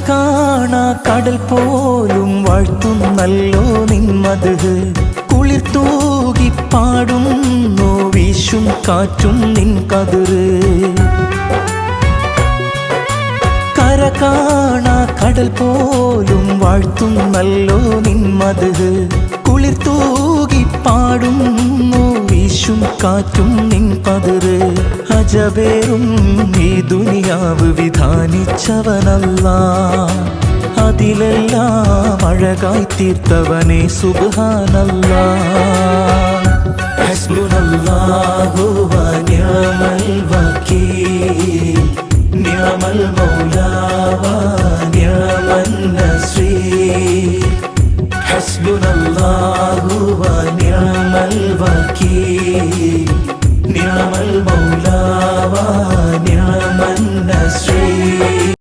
കാണാ കടൽ പോലും വാഴ്ത്തുന്നല്ലോ നിൻ മദ്ഹ് കുളിർ തൂകി പാടുന്നു വീശും കാറ്റും നിൻ കതിര് കര കാണാ കടൽ പോലും വാഴ്ത്തുന്നല്ലോ നിൻ മദ്ഹ് കുളിർ തൂകി പാടുന്നു വീശും കാറ്റും നിൻ കതിര് അജബേറും ഈ ദുനിയാവ് വിധാനിച്ചവനല്ലാഹ് അതിലെല്ലാം അഴകായി തീർത്തവനെ സുബ്ഹാനല്ലാഹ് ഹസ്ബുനല്ലാഹു വ നിഅമൽ വകീൽ നിഅമൽ മൗലാ വ നിഅമൻ നസീർ ഹസ്ബുനല്ലാഹു വ നിഅമൽ വകീൽ നിഅമൽ മൗലാ വ നിഅമൻ നസീർ